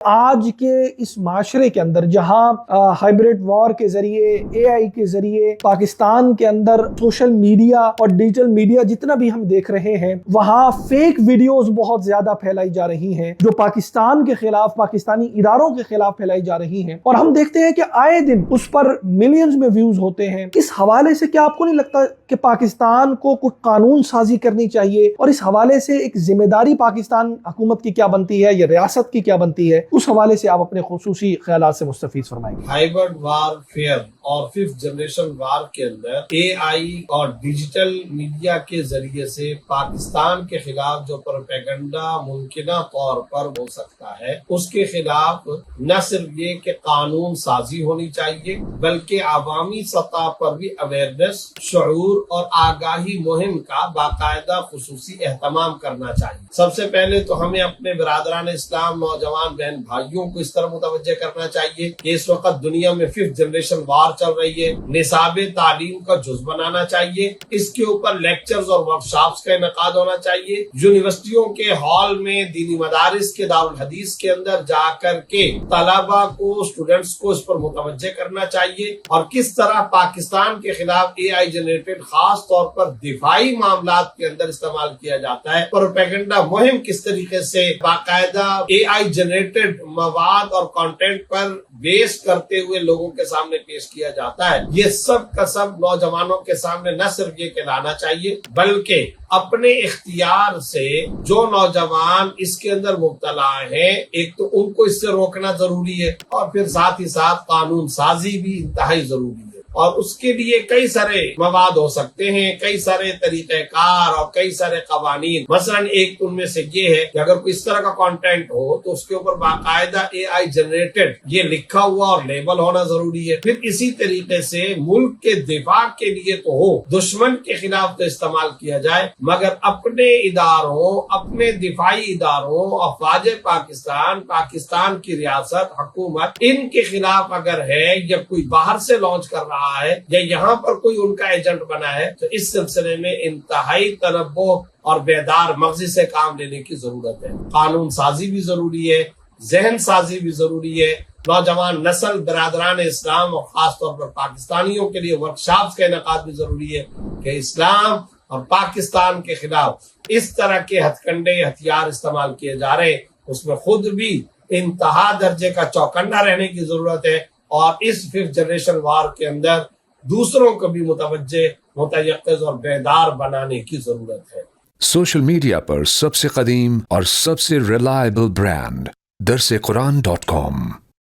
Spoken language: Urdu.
آج کے اس معاشرے کے اندر جہاں ہائبریڈ وار کے ذریعے اے آئی کے ذریعے پاکستان کے اندر سوشل میڈیا اور ڈیجیٹل میڈیا جتنا بھی ہم دیکھ رہے ہیں وہاں فیک ویڈیوز بہت زیادہ پھیلائی جا رہی ہیں جو پاکستان کے خلاف پاکستانی اداروں کے خلاف پھیلائی جا رہی ہیں، اور ہم دیکھتے ہیں کہ آئے دن اس پر ملینز میں ویوز ہوتے ہیں۔ اس حوالے سے کیا آپ کو نہیں لگتا کہ پاکستان کو کچھ قانون سازی کرنی چاہیے، اور اس حوالے سے ایک ذمہ داری پاکستان حکومت کی کیا بنتی ہے یا ریاست کی کیا بنتی ہے، اس حوالے سے آپ اپنے خصوصی خیالات سے مستفیض فرمائیں گے؟ ہائبرڈ وار فیئر اور ففتھ جنریشن وار کے اندر اے آئی اور ڈیجیٹل میڈیا کے ذریعے سے پاکستان کے خلاف جو پروپیگنڈا ممکنہ طور پر ہو سکتا ہے اس کے خلاف نہ صرف یہ کہ قانون سازی ہونی چاہیے بلکہ عوامی سطح پر بھی اویئرنیس، شعور اور آگاہی مہم کا باقاعدہ خصوصی اہتمام کرنا چاہیے۔ سب سے پہلے تو ہمیں اپنے برادران اسلام نوجوان بہن بھائیوں کو اس طرح متوجہ کرنا چاہیے کہ اس وقت دنیا میں ففتھ جنریشن وار چل رہی ہے، نصاب تعلیم کا جز بنانا چاہیے، اس کے اوپر لیکچرز اور ورکشاپس کا انعقاد ہونا چاہیے، یونیورسٹیوں کے ہال میں دینی مدارس کے دارالحدیث کے اندر جا کر کے طلباء کو اسٹوڈنٹس کو اس پر متوجہ کرنا چاہیے، اور کس طرح پاکستان کے خلاف اے آئی جنریٹڈ خاص طور پر دفاعی معاملات کے اندر استعمال کیا جاتا ہے، پروپیگنڈا مہم کس طریقے سے باقاعدہ اے آئی جنریٹڈ مواد اور کانٹینٹ پر بیس کرتے ہوئے لوگوں کے سامنے پیش کیا جاتا ہے، یہ سب کا سب نوجوانوں کے سامنے نہ صرف یہ کہلانا چاہیے بلکہ اپنے اختیار سے جو نوجوان اس کے اندر مبتلا ہیں ایک تو ان کو اس سے روکنا ضروری ہے، اور پھر ساتھ ہی ساتھ قانون سازی بھی انتہائی ضروری ہے، اور اس کے لیے کئی سارے مواد ہو سکتے ہیں، کئی سارے طریقہ کار اور کئی سارے قوانین۔ مثلا ایک ان میں سے یہ ہے کہ اگر کوئی اس طرح کا کانٹینٹ ہو تو اس کے اوپر باقاعدہ اے آئی جنریٹڈ یہ لکھا ہوا اور لیبل ہونا ضروری ہے۔ پھر اسی طریقے سے ملک کے دفاع کے لیے تو ہو، دشمن کے خلاف تو استعمال کیا جائے، مگر اپنے اداروں، اپنے دفاعی اداروں، افواج پاکستان، پاکستان کی ریاست، حکومت، ان کے خلاف اگر ہے یا کوئی باہر سے لانچ کر رہا ہے یا یہاں پر کوئی ان کا ایجنٹ بنا ہے تو اس سلسلے میں انتہائی تنبہ اور بیدار مغزی سے کام لینے کی ضرورت ہے۔ قانون سازی بھی ضروری ہے، ذہن سازی بھی ضروری ہے، نوجوان نسل، برادران اسلام اور خاص طور پر پاکستانیوں کے لیے ورکشاپس کا انعقاد بھی ضروری ہے کہ اسلام اور پاکستان کے خلاف اس طرح کے ہتھ کنڈے ہتھیار استعمال کیے جا رہے ہیں اس میں خود بھی انتہا درجے کا چوکنا رہنے کی ضرورت ہے، اور اس ففتھ جنریشن وار کے اندر دوسروں کو بھی متوجہ، متیقظ اور بیدار بنانے کی ضرورت ہے۔ سوشل میڈیا پر سب سے قدیم اور سب سے ریلائبل برانڈ درسقرآن.com